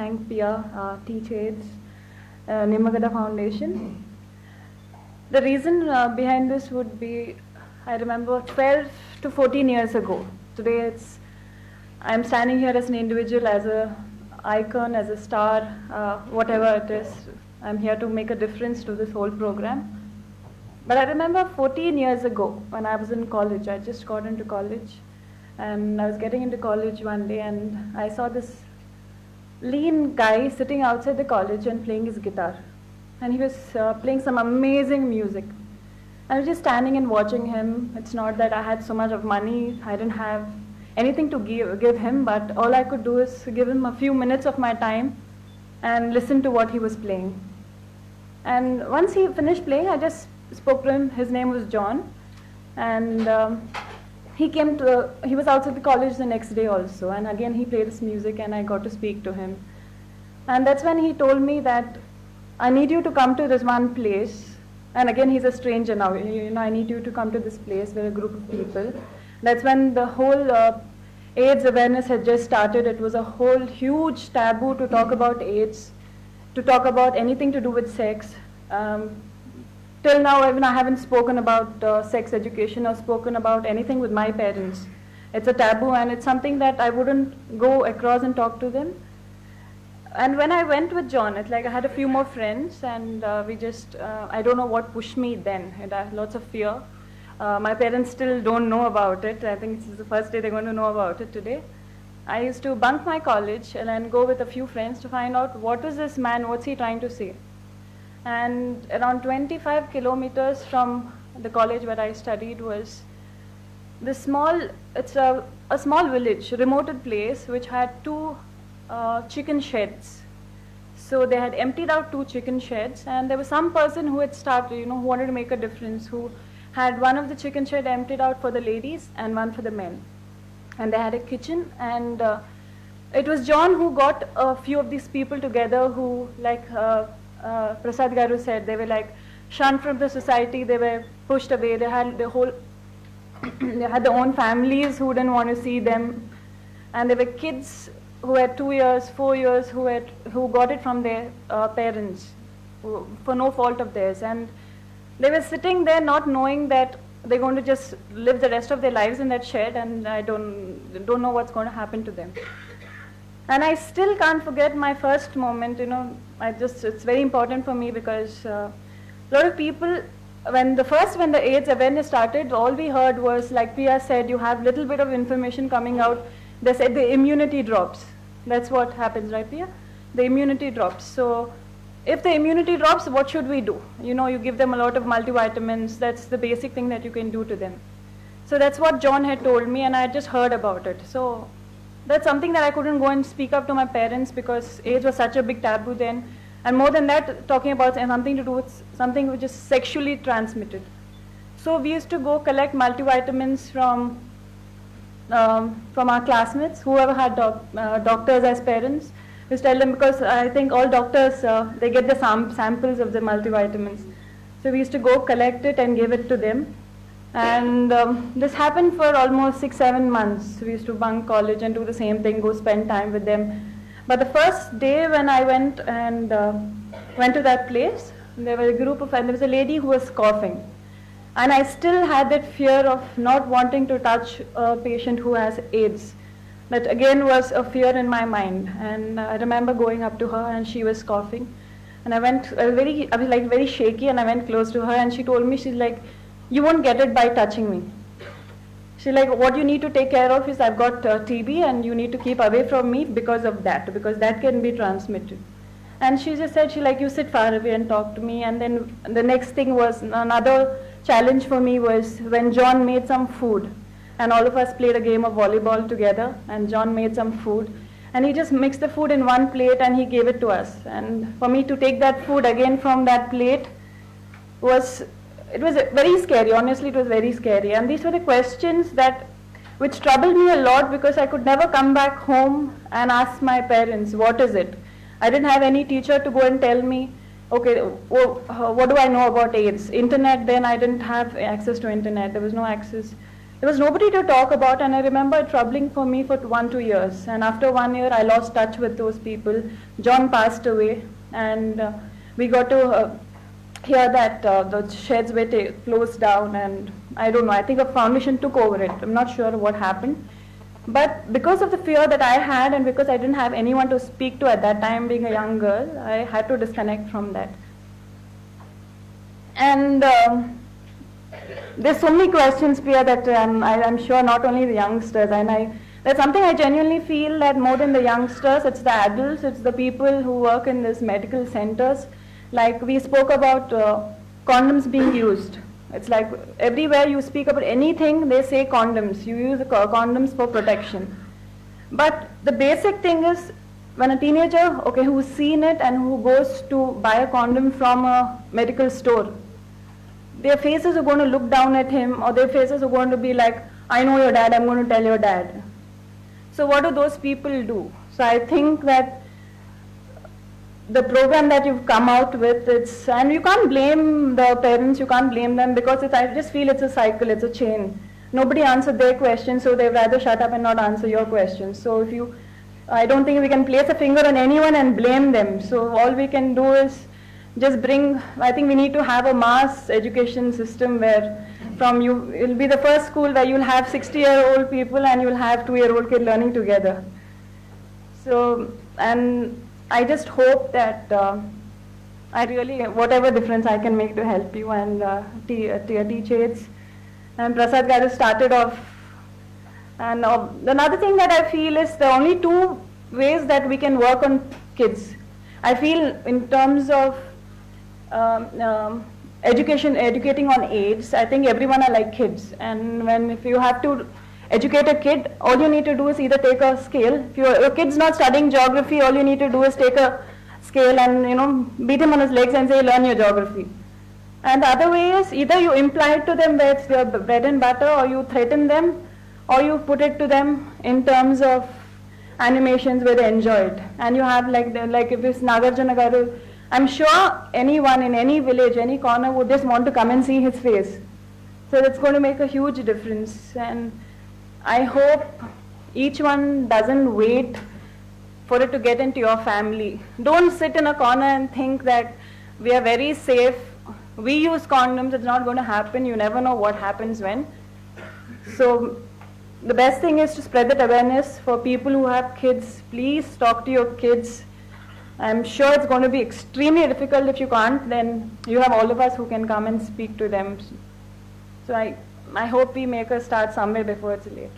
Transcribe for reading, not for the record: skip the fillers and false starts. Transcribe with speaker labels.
Speaker 1: thank Pia, Teach AIDS, Nimagada Foundation. The reason behind this would be, I remember 12 to 14 years ago. Today I'm standing here as an individual, as a icon, as a star, whatever it is. I'm here to make a difference to this whole program. But I remember 14 years ago when I was in college, I just got into college, and I was getting into college one day and I saw this lean guy sitting outside the college and playing his guitar. And he was playing some amazing music. I was just standing and watching him. It's not that I had so much of money, I didn't have anything to give him, but all I could do is give him a few minutes of my time and listen to what he was playing. And once he finished playing, I just spoke to him. His name was John, and he was outside the college the next day also, and again he played his music and I got to speak to him. And that's when he told me that I need you to come to this one place, and again he's a stranger now, I need you to come to this place with a group of people. That's when the whole AIDS awareness had just started. It was a whole huge taboo to talk about AIDS, to talk about anything to do with sex. Till now, even I haven't spoken about sex education or spoken about anything with my parents. It's a taboo, and it's something that I wouldn't go across and talk to them. And when I went with John, it's like I had a few more friends, and I don't know what pushed me then. And I had lots of fear. My parents still don't know about it. I think this is the first day they're going to know about it today. I used to bunk my college and then go with a few friends to find out what is this man, what's he trying to say. And around 25 kilometers from the college where I studied was this it's a small village, remote place, which had two chicken sheds. So they had emptied out two chicken sheds, and there was some person who had started, who wanted to make a difference, who had one of the chicken shed emptied out for the ladies and one for the men. And they had a kitchen, and it was John who got a few of these people together who, like Prasad Garu said, they were like shunned from the society, they were pushed away, they had their own families who didn't want to see them, and there were kids who had 2 years, 4 years, who got it from their parents for no fault of theirs, and they were sitting there not knowing that they're going to just live the rest of their lives in that shed, and I don't know what's going to happen to them. And I still can't forget my first moment, it's very important for me because a lot of people, when the AIDS awareness started, all we heard was, like Pia said, you have little bit of information coming out. They said the immunity drops. That's what happens, right, Pia? The immunity drops. So if the immunity drops, what should we do? You give them a lot of multivitamins. That's the basic thing that you can do to them. So that's what John had told me, and I had just heard about it. So that's something that I couldn't go and speak up to my parents because AIDS was such a big taboo then. And more than that, talking about something to do with something which is sexually transmitted. So we used to go collect multivitamins from our classmates, whoever had doctors as parents. We used to tell them, because I think all doctors, they get the samples of the multivitamins. So we used to go collect it and give it to them. And this happened for almost 6-7 months. We used to bunk college and do the same thing, go spend time with them. But the first day when I went to that place, there was there was a lady who was coughing. And I still had that fear of not wanting to touch a patient who has AIDS. That again was a fear in my mind. And I remember going up to her and she was coughing. And I was very shaky, and I went close to her and she told me, she's like, you won't get it by touching me. She's like, what you need to take care of is I've got TB, and you need to keep away from me because of that, because that can be transmitted. And she just said, you sit far away and talk to me. And then the next thing was, another challenge for me was when John made some food, and all of us played a game of volleyball together, and John made some food, and he just mixed the food in one plate and he gave it to us. And for me to take that food again from that plate it was very scary. Honestly, it was very scary. And these were the questions which troubled me a lot, because I could never come back home and ask my parents, what is it? I didn't have any teacher to go and tell me, okay, what do I know about AIDS? Internet, then I didn't have access to internet. There was no access there was nobody to talk about, and I remember it troubling for me for 2 years. And after 1 year, I lost touch with those people. John passed away, and we got to hear that the sheds were closed down, and I don't know, I think a foundation took over it. I'm not sure what happened. But because of the fear that I had, and because I didn't have anyone to speak to at that time, being a young girl, I had to disconnect from that. And there's so many questions, Priya, that I'm sure not only the youngsters, and that's something I genuinely feel that more than the youngsters, it's the adults, it's the people who work in these medical centers. Like we spoke about condoms being used. It's like everywhere you speak about anything, they say condoms. You use condoms for protection. But the basic thing is, when a teenager, okay, who's seen it and who goes to buy a condom from a medical store, their faces are going to look down at him, or their faces are going to be like, I know your dad, I'm going to tell your dad. So what do those people do? So I think that the program that you've come out with, and you can't blame the parents, you can't blame them, because I just feel it's a cycle, it's a chain. Nobody answered their questions, so they'd rather shut up and not answer your questions. So I don't think we can place a finger on anyone and blame them. So all we can do is just I think we need to have a mass education system where it'll be the first school where you'll have 60-year-old people and you'll have 2-year-old kid learning together. So, and I just hope that whatever difference I can make to help you, and teachers and Prasad Garu started off. And another thing that I feel is the only 2 ways that we can work on kids. I feel in terms of educating on AIDS, I think everyone are like kids. And if you have to educate a kid, all you need to do is either take a scale. If your kid's not studying geography, all you need to do is take a scale and beat him on his legs and say, learn your geography. And the other way is either you imply it to them where it's their bread and butter, or you threaten them, or you put it to them in terms of animations where they enjoy it. And you have like if it's Nagarjuna Garu, I'm sure anyone in any village, any corner would just want to come and see his face. So that's going to make a huge difference. And I hope each one doesn't wait for it to get into your family. Don't sit in a corner and think that we are very safe. We use condoms, it's not going to happen. You never know what happens when. So the best thing is to spread that awareness for people who have kids. Please talk to your kids. I'm sure it's going to be extremely difficult. If you can't, then you have all of us who can come and speak to them. So I hope we make a start somewhere before it's late.